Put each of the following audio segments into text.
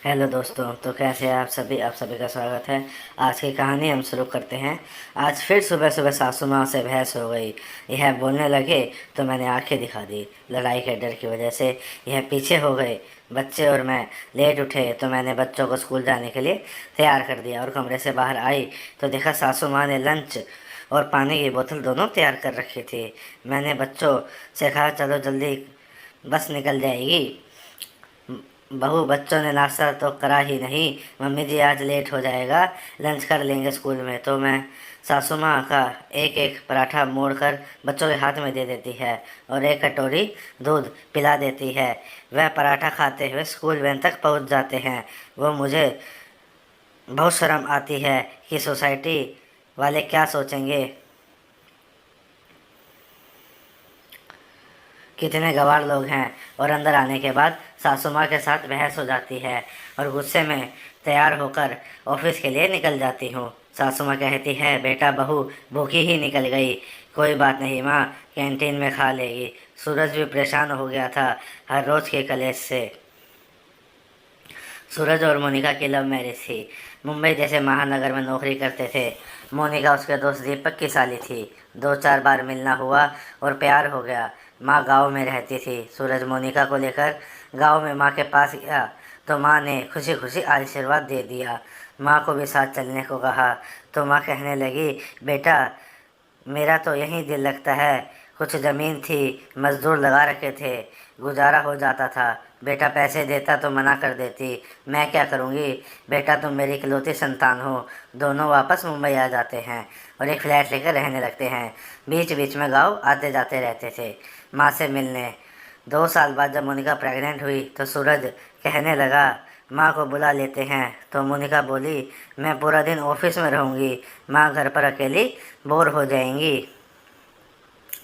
Hello दोस्तों, तो कैसे हैं आप सभी का स्वागत है। आज की कहानी हम शुरू करते हैं। आज फिर सुबह सुबह सासू माँ से बहस हो गई। यह बोलने लगे तो मैंने आंखें दिखा दी। लड़ाई के डर की वजह से यह पीछे हो गए। बच्चे और मैं लेट उठे तो मैंने बच्चों को स्कूल जाने के लिए तैयार कर दिया और कमरे से बाहर आई तो देखा सासू माँ ने लंच और पानी की बोतल दोनों तैयार कर रखी थी। मैंने बच्चों से कहा, चलो जल्दी, बस निकल जाएगी। बहू बच्चों ने नाश्ता तो करा ही नहीं। मम्मी जी आज लेट हो जाएगा, लंच कर लेंगे स्कूल में। तो मैं सासू माँ का एक एक पराठा मोड़ कर बच्चों के हाथ में दे देती है और एक कटोरी दूध पिला देती है। वह पराठा खाते हुए स्कूल वैन तक पहुँच जाते हैं। वो मुझे बहुत शर्म आती है कि सोसाइटी वाले क्या सोचेंगे। कितने गंवार लोग हैं। और अंदर आने के बाद सासू माँ के साथ बहस हो जाती है और गुस्से में तैयार होकर ऑफिस के लिए निकल जाती हूँ। सासू माँ कहती है, बेटा बहू भूखी ही निकल गई। कोई बात नहीं माँ, कैंटीन में खा लेगी। सूरज भी परेशान हो गया था हर रोज के कलेश से। सूरज और मोनिका की लव मैरिज थी। मुंबई जैसे महानगर में नौकरी करते थे। मोनिका उसके दोस्त दीपक की साली थी। दो चार बार मिलना हुआ और प्यार हो गया। माँ गांव में रहती थी। सूरज मोनिका को लेकर गांव में माँ के पास गया तो माँ ने खुशी खुशी आशीर्वाद दे दिया। माँ को भी साथ चलने को कहा तो माँ कहने लगी, बेटा मेरा तो यहीं दिल लगता है। कुछ ज़मीन थी, मज़दूर लगा रखे थे, गुजारा हो जाता था। बेटा पैसे देता तो मना कर देती, मैं क्या करूँगी। बेटा तुम मेरी इकलौती संतान हो। दोनों वापस मुंबई आ जाते हैं और एक फ्लैट लेकर रहने लगते हैं। बीच बीच में गाँव आते जाते रहते थे माँ से मिलने। 2 साल बाद जब मोनिका प्रेग्नेंट हुई तो सूरज कहने लगा, माँ को बुला लेते हैं। तो मोनिका बोली, मैं पूरा दिन ऑफिस में रहूँगी, माँ घर पर अकेली बोर हो जाएंगी।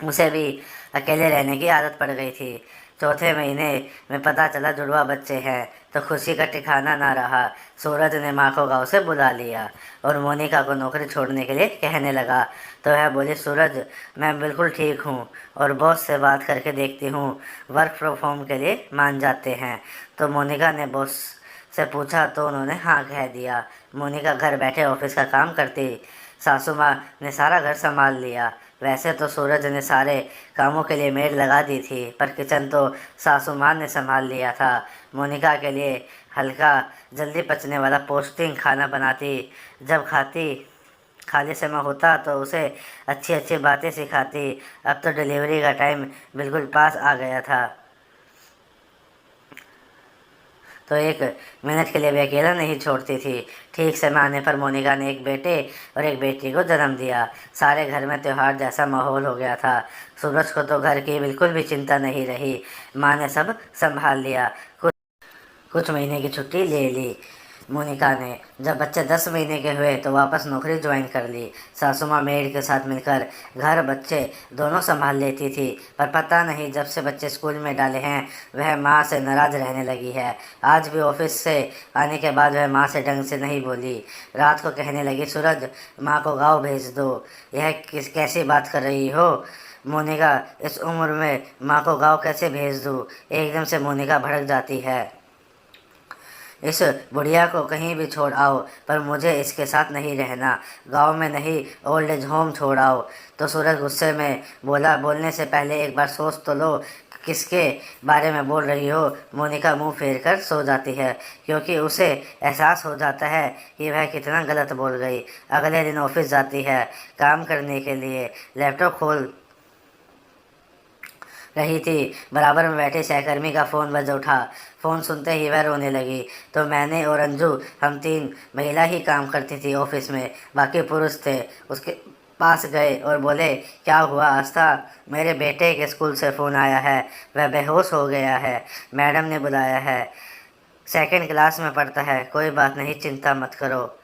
उसे भी अकेले रहने की आदत पड़ गई थी। चौथे महीने में पता चला जुड़वा बच्चे हैं तो खुशी का ठिकाना ना रहा। सूरज ने माँ को गांव से बुला लिया और मोनिका को नौकरी छोड़ने के लिए कहने लगा तो वह बोली, सूरज मैं बिल्कुल ठीक हूँ और बॉस से बात करके देखती हूँ, वर्क फ्रॉम होम के लिए मान जाते हैं। तो मोनिका ने बॉस से पूछा तो उन्होंने हाँ कह दिया। मोनिका घर बैठे ऑफिस का काम करती। सासू माँ ने सारा घर संभाल लिया। वैसे तो सूरज ने सारे कामों के लिए मेड लगा दी थी पर किचन तो सासू माँ ने संभाल लिया था। मोनिका के लिए हल्का, जल्दी पचने वाला पौष्टिक खाना बनाती। जब खाली समय होता तो उसे अच्छी अच्छी बातें सिखाती। अब तो डिलीवरी का टाइम बिल्कुल पास आ गया था तो एक मिनट के लिए भी अकेला नहीं छोड़ती थी। ठीक समय आने पर मोनिका ने एक बेटे और एक बेटी को जन्म दिया। सारे घर में त्योहार जैसा माहौल हो गया था। सूरज को तो घर की बिल्कुल भी चिंता नहीं रही। माँ ने सब संभाल लिया। कुछ महीने की छुट्टी ले ली मोनिका ने। जब बच्चे 10 महीने के हुए तो वापस नौकरी ज्वाइन कर ली। सासू माँ मेड के साथ मिलकर घर बच्चे दोनों संभाल लेती थी पर पता नहीं जब से बच्चे स्कूल में डाले हैं वह माँ से नाराज़ रहने लगी है। आज भी ऑफिस से आने के बाद वह माँ से ढंग से नहीं बोली। रात को कहने लगी, सूरज माँ को गाँव भेज दो। यह कैसी बात कर रही हो मोनिका, इस उम्र में माँ को गाँव कैसे भेज दूँ। एकदम से मोनिका भड़क जाती है, इस बुढ़िया को कहीं भी छोड़ आओ पर मुझे इसके साथ नहीं रहना। गांव में नहीं, ओल्ड एज होम छोड़ आओ। तो सूरज गुस्से में बोला, बोलने से पहले एक बार सोच तो लो किसके बारे में बोल रही हो। मोनिका मुंह फेर कर सो जाती है क्योंकि उसे एहसास हो जाता है कि वह कितना गलत बोल गई। अगले दिन ऑफिस जाती है काम करने के लिए। लैपटॉप खोल रही थी, बराबर में बैठे सहकर्मी का फ़ोन बज उठा। फ़ोन सुनते ही वह रोने लगी। तो मैंने और अंजू, हम तीन महिला ही काम करती थी ऑफिस में, बाकी पुरुष थे। उसके पास गए और बोले, क्या हुआ आस्था। मेरे बेटे के स्कूल से फ़ोन आया है, वह बेहोश हो गया है, मैडम ने बुलाया है, सेकंड क्लास में पढ़ता है। कोई बात नहीं, चिंता मत करो,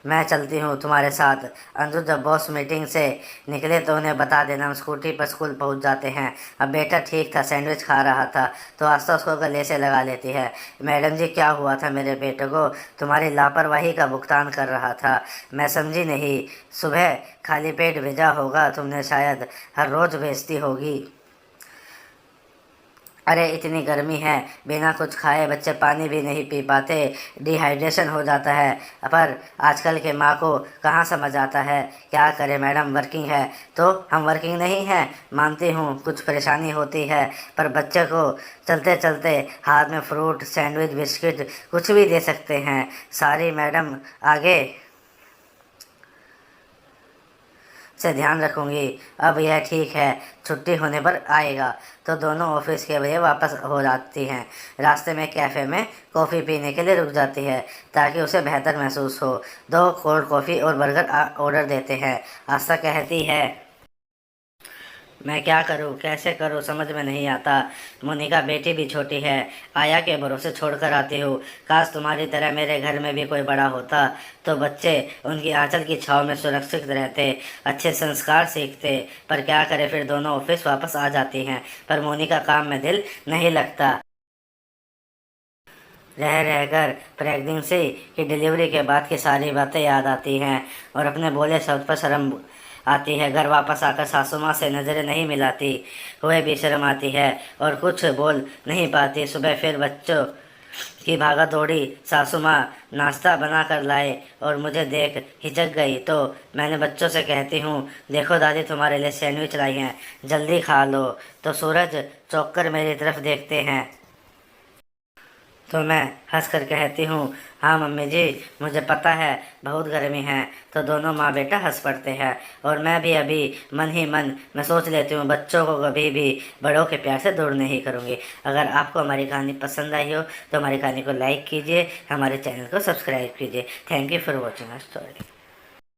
मैं चलती हूँ तुम्हारे साथ। अंजू जब बॉस मीटिंग से निकले तो उन्हें बता देना, हम स्कूटी पर स्कूल पहुँच जाते हैं। अब बेटा ठीक था, सैंडविच खा रहा था तो आस्था उसको गले से लगा लेती है। मैडम जी क्या हुआ था मेरे बेटे को, तुम्हारी लापरवाही का भुगतान कर रहा था, मैं समझी नहीं। सुबह खाली पेट भेजा होगा तुमने, शायद हर रोज़ भेजती होगी। अरे इतनी गर्मी है, बिना कुछ खाए बच्चे पानी भी नहीं पी पाते, डिहाइड्रेशन हो जाता है। पर आजकल के माँ को कहाँ समझ आता है। क्या करें मैडम, वर्किंग है तो हम वर्किंग नहीं हैं, मानती हूँ कुछ परेशानी होती है, पर बच्चे को चलते चलते हाथ में फ्रूट, सैंडविच, बिस्किट कुछ भी दे सकते हैं। सारी मैडम, आगे से ध्यान रखूंगी। अब यह ठीक है, छुट्टी होने पर आएगा। तो दोनों ऑफिस के बजे वापस हो जाती हैं। रास्ते में कैफ़े में कॉफ़ी पीने के लिए रुक जाती है ताकि उसे बेहतर महसूस हो। 2 कोल्ड कॉफ़ी और बर्गर ऑर्डर देते हैं। आस्था कहती है, मैं क्या करूं, कैसे करूं, समझ में नहीं आता। मोनिका बेटी भी छोटी है, आया के भरोसे छोड़कर आती हूँ। काश तुम्हारी तरह मेरे घर में भी कोई बड़ा होता तो बच्चे उनकी आंचल की छाँव में सुरक्षित रहते, अच्छे संस्कार सीखते। पर क्या करें, फिर दोनों ऑफिस वापस आ जाती हैं। पर मोनिका काम में दिल नहीं लगता। रह रहकर प्रेगनेंसी की डिलीवरी के बाद की सारी बातें याद आती हैं और अपने बोले शब्द पर शर्म आती है। घर वापस आकर सासू माँ से नज़रें नहीं मिलाती हुए भी शर्म आती है और कुछ बोल नहीं पाती। सुबह फिर बच्चों की भागा दौड़ी, सासू माँ नाश्ता बना कर लाए और मुझे देख हिचक गई तो मैंने बच्चों से कहती हूँ, देखो दादी तुम्हारे लिए सैंडविच लाई हैं, जल्दी खा लो। तो सूरज चौंक कर मेरी तरफ देखते हैं तो मैं हंस कर कहती हूँ, हाँ मम्मी जी, मुझे पता है बहुत गर्मी है। तो दोनों माँ बेटा हंस पड़ते हैं और मैं भी अभी मन ही मन मैं सोच लेती हूँ बच्चों को कभी भी बड़ों के प्यार से दूर नहीं करूँगी। अगर आपको हमारी कहानी पसंद आई हो तो हमारी कहानी को लाइक कीजिए, हमारे चैनल को सब्सक्राइब कीजिए। Thank you for watching our story.